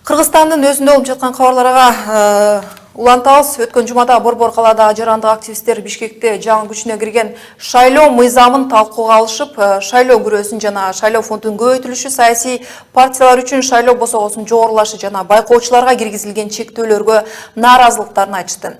Кыргызстандын өзүндө болуп жаткан кабарларга улантабыз. Өткөн жумада Борбор калаада жарандык активисттер Бишкекте жаңы күчүнө кирген шайлоо мыйзамын талкууга алышып, шайлоо күрөөсүн жана шайлоо фондунун көбөйтүлүшү, саясий партиялар үчүн шайлоо босогосунун жогорулашы жана байкоочуларга киргизилген чектөөлөргө нааразылыктарын айтышты.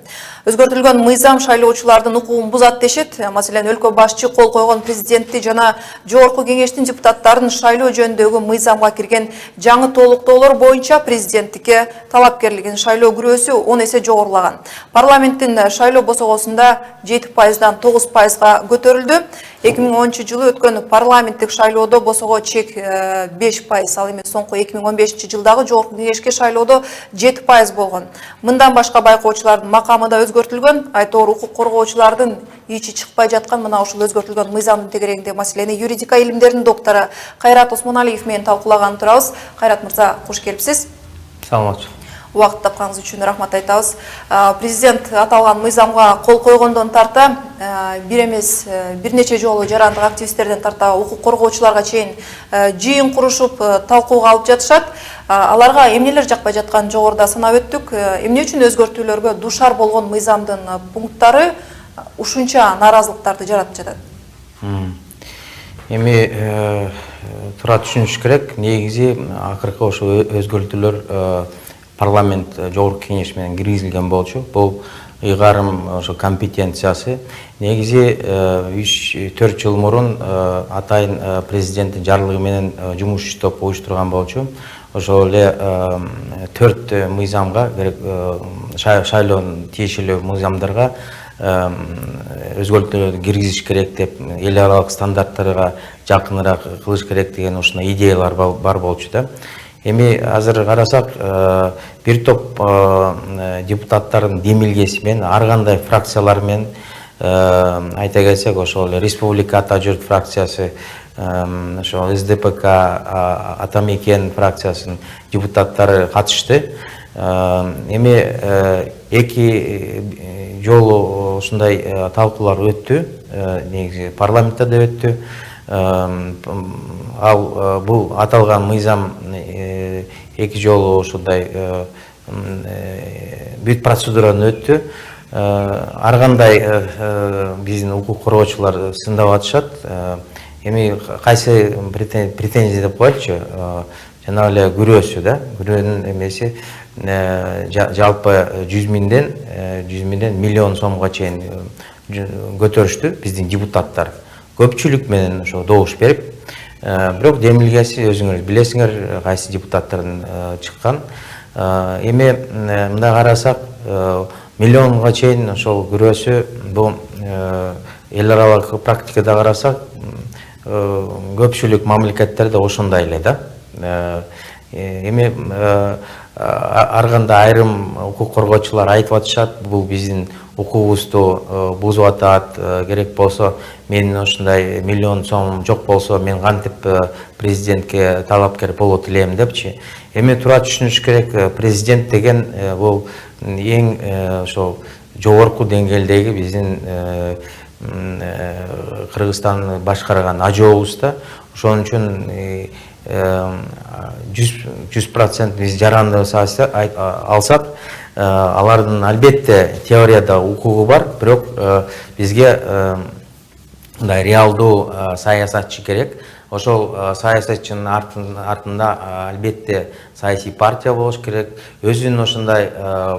Өзгөртүлгөн мыйзам шайлоочулардын укугун бузат дешет. Маселен, өлкө башчы кол койгон президентти жана жогорку кеңештин депутаттарын шайлоо жөнүндөгү мыйзамга кирген жаңы толуктоолор боюнча президенттикке талапкерлигин шайлоо күрөөсү 10 эсе жогорулаган. Парламенттин шайлоо босогосунда 7%дан 9%га көтөрүлдү. 2010-жылы өткөн парламенттик шайлоодо босого чек 5%, ал эми соңку 2015-жылдагы жогорку кеңешке шайлоодо 7% болгон. Мындан башка байкоочулардын макамы да өзгөртүлгөн. Айтор укук коргоочулардын ичи чыкпай жаткан мына ушул өзгөртүлгөн мыйзамдын тегерегинде маселени юридика илимдеринин доктору Кайрат Осмоналиев менен талкуулаган турабыз. Кайрат мырза, кош келипсиз. Саламатчы. Убакыт тапканыңыз үчүн рахмат айтабыз. Президент аталган мыйзамга кол койгондон тарта бир эмес бир нече жолу жарандык активисттерден тарта укук коргоочуларга чейин жыйын курушуп талкууга алып жатышат. Аларга эмнелер жакпай жатканын жогоруда санап өттүк. Эмне үчүн өзгөртүүлөргө душар болгон мыйзамдын пункттары ушунча нааразылыктарды жаратып жатат? Эми тура түшүнүш керек. Негизи акыркы ошо өзгөртүүлөр парламент жогорку кеңеш менен киргизилген болчу. Бул ыйгарым ошо компетенциясы. Негизи 3-4 жыл мурун атайын президенттин жарлыгы менен жумуш топ уюштурган болчу. Ошол эле 4 мыйзамга керек шайлоонун тиешелүү мыйзамдарга өзгөртүүлөрдү киргизиш керек деп, эл аралык стандарттарга жакыныраак кылыш керек деген ушундай идеялар бар болчу да. Эми азыр карасак, бир топ депутаттардын демилгеси менен, ар кандай фракциялар менен, айта кетсек, ошол Республика Ата Журт фракциясы, ошол СДПК Атамекен фракциясынын депутаттары катышты. Эми эки жолу ушундай талкуулар өттү, негизи парламентте да өттү. Ал бул аталган мыйзам эки жолу ушундай бүт процедураны өттү. Ар кандай биздин укук коргоочулар сындап атышат. Эми кайсы претензия деп коелучу, жана эле күрөөсү да, күрөөнүн эмеси жалпы 100 миңден миллион сомго чейин көтөрүштү биздин депутаттар. Көпчүлүк менен ошо добуш берип, бирок демилгеси өзүңөр билесиңер кайсы депутаттардын чыккан. Эми мындай карасак, миллионго чейин ошол күрөөсү, бул эл аралык практикада карасак, көпчүлүк мамлекеттерде ошондой эле да. Эми ар кандай айрым укук коргоочулар айтып атышат, бул биздин укугубузду бузуп атат, керек болсо менин ушундай миллион сом жок болсо мен кантип президентке талапкер болот элем депчи. Эми тура түшүнүш керек, президент деген бул эң ошол жогорку деңгээлдеги биздин Кыргызстанды башкарган ажообуз да. Ошон үчүн 100% биз жарандык алсак, алардын албетте теорияда укугу бар, бирок бизге мындай реалдуу саясатчы керек. Ошол саясатчынын артында албетте саясий партия болуш керек. Өзүнүн ошондой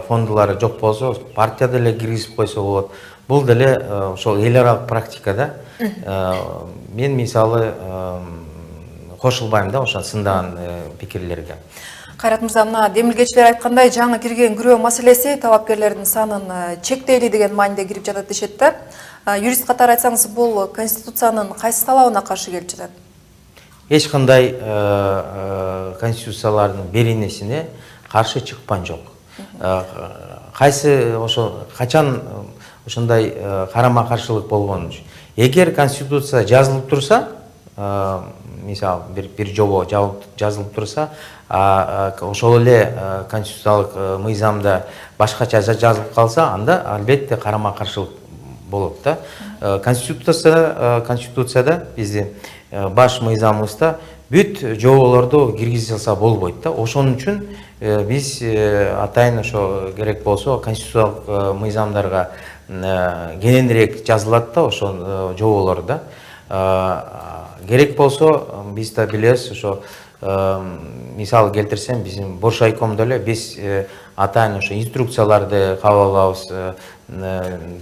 фондулары жок болсо, партия деле киргизип койсо болот. Бул деле ошол эл аралык практикада мен мисалы кошулбайм да ошо сындаган пикирлерге. Кайрат мырза, мына демилгечилер айткандай, жаңы кирген күрөө маселеси талапкерлердин санын чектейли деген мааниде кирип жатат дешет да. Юрист катары айтсаңыз, бул Конституциянын кайсы талабына каршы келип жатат? Эч кандай конституциялардын беренесине каршы чыккан жок. Кайсы ошо качан ошондой карама-каршылык болгон? Эгер конституция жазылып турса, мисалы бир жобо жазылып турса, ошол эле конституциялык мыйзамда башкача жазылып калса, анда албетте карама-каршылык болот да. Конституцияда биздин баш мыйзамыбызда бүт жоболорду киргизе салса болбойт да. Ошон үчүн биз атайын ошо керек болсо конституциялык мыйзамдарга кененирээк жазылат да ошол жоболор да. Керек болсо биз да билебиз ошо мисал келтирсем биздин Боршайкомдо эле биз атайын ошо инструкцияларды кабыл алабыз,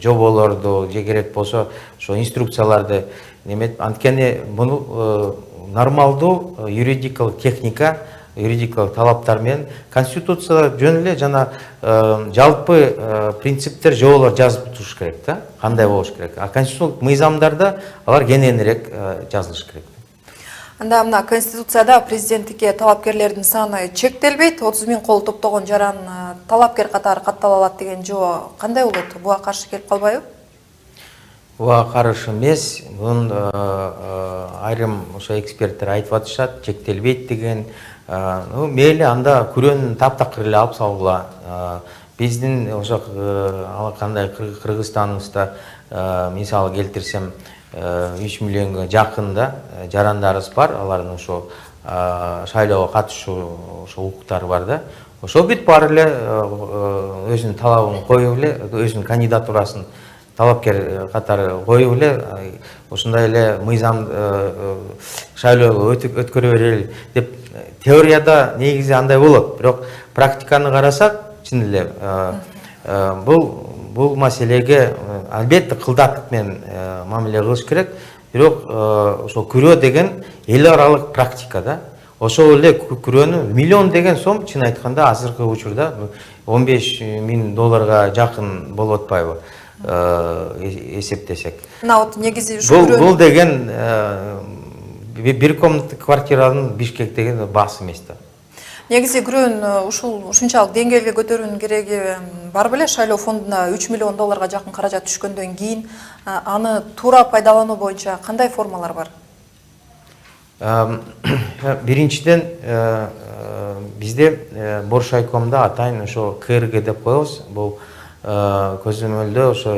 жоболорду же керек болсо ошо инструкцияларды немет. Анткени муну нормалдуу юридикалык техника, юридикалык талаптар менен конституция жөн эле жана жалпы принциптер, жоболор жазып туруш керек да, кандай болуш керек. А конституциялык мыйзамдарда алар кененирээк жазылыш керек. Анда мына Конституцияда президенттикке талапкерлердин саны чектелбейт, 30 000 кол топтогон жаран талапкер катары каттала алат деген жоо кандай болот? Буга каршы келип калбайбы? Буга каршы эмес. Бун айрым ошо эксперттер айтып атышат, чектелбейт деген. Мейли анда күрөөнүн таптакыр эле алып салгыла. Биздин ошо кандай Кыргызстаныбызда мисал келтирсем 3 миллионго жакында жарандарыбыз бар. Алардын ошо шайлоого катышуу укуктары бар да. Ошо бүт баары эле өзүнүн талабын коюп эле, өзүнүн кандидатурасын талапкер катары коюп эле, ушундай эле мыйзам шайлоого өткөрө берели деп теорияда негизи андай болот. Бирок практиканы карасак, чын эле бул маселеге албетте кылдаттык менен мамиле кылыш керек. Бирок ошо күрөө деген эл аралык практика да. Ошол эле күрөөнү миллион деген сом, чын айтканда азыркы учурда $15 000 жакын болуп атпайбы эсептесек. Мына вот негизи ушу Бул деген бир комнатный квартиранын Бишкектеги баасы эмес да. Негизи күрөөнү ушунчалык деңгээлге көтөрүүнүн кереги бар беле? Шайлоо фондуна $3 миллион жакын каражат түшкөндөн кийин аны туура пайдалануу боюнча кандай формалар бар? Биринчиден бизде Боршайкомдо атайын ошо КРГ деп коебуз. Бул көзөмөлдө ошо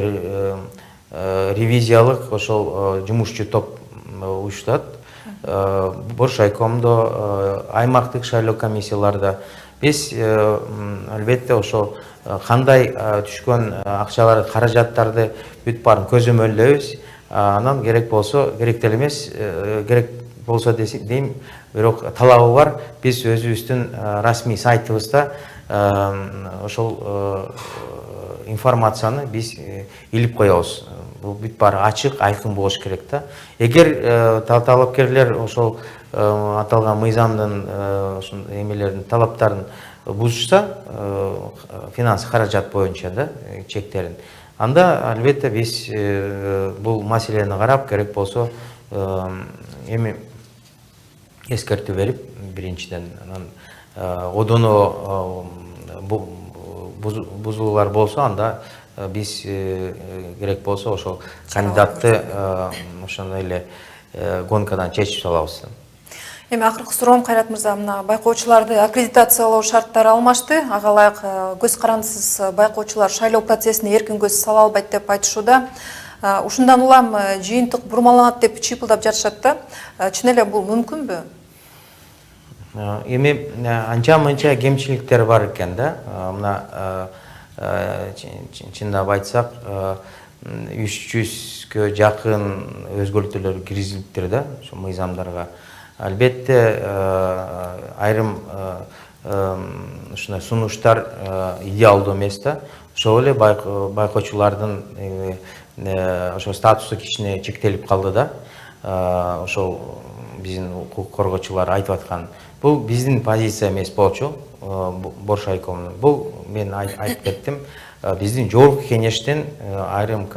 ревизиялык ошол жумушчу топ уюштат. Боршайкомдо, аймактык шайлоо комиссияларда биз албетте ошо кандай түшкөн акчаларды, каражаттарды бүт баарын көзөмөлдөйбүз. Анан керек болсо, керек деле эмес, керек болсо дейм, бирок талабы бар. Биз өзүбүздүн расмий сайтыбызда ошол информацияны биз илип коебуз. Бул бүт баары ачык, айкын болуш керек да. Эгер талапкерлер ошол аталган мыйзамдын эмелердин талаптарын бузушса, финанс каражат боюнча да, чектерин, анда албетте биз бул маселени карап, керек болсо эми эскертүү берип, биринчиден, анан одоно бузуулар болсо, анда биз керек болсо ошол кандидатты ошондой эле гонкадан чечип салабыз. Эми акыркы суроом, Кайрат мырза, мына байкоочуларды аккредитациялоо шарттары алмашты. Ага ылайык көз карандысыз байкоочулар шайлоо процессине эркин көз сала албайт деп айтышууда. Ушундан улам жыйынтык бурмаланат деп чыйпылдап жатышат да. Чын эле бул мүмкүнбү? Эми анча-мынча кемчиликтер бар экен да. Мына чындап айтсак 300гө жакын өзгөртүүлөр киргизилиптир да, ошо мыйзамдарга. Албетте айрым ушундай сунуштар идеалдуу эмес да. Ошол эле байкоочулардын ошо статусу кичине чектелип калды да. Ошол биздин укук коргоочулар айтып аткан. Бул биздин позиция эмес болчу. Боршайкомдун. Бул мен айтып кеттим. Биздин жогорку кеңештин айрым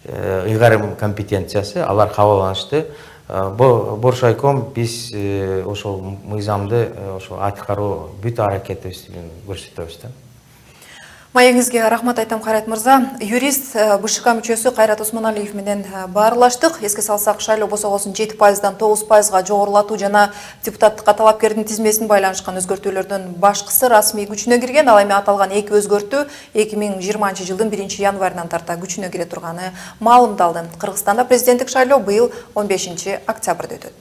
ыйгарым компетенциясы, алар кабыл алышты. Боршайком биз ошол мыйзамды ошо аткаруу бүт аракетибизди көрсөтөбүз да. Маегиңизге рахмат айтам, Кайрат мырза. Юрист БШК мүчөсү Кайрат Осмоналиев менен баарлаштык. Эске салсак, шайлоо босогосун 7%-дан 9%-га жогорулатуу жана депутаттыкка талапкердин тизмесин байланышкан өзгөртүүлөрдөн башкысы расмий күчүнө кирген. Ал эми аталган эки өзгөртүү 2020-жылдын 1-январынан тарта күчүнө кире турганы маалымдалды. Кыргызстанда президенттик шайлоо быйыл 15-октябрда өтөт.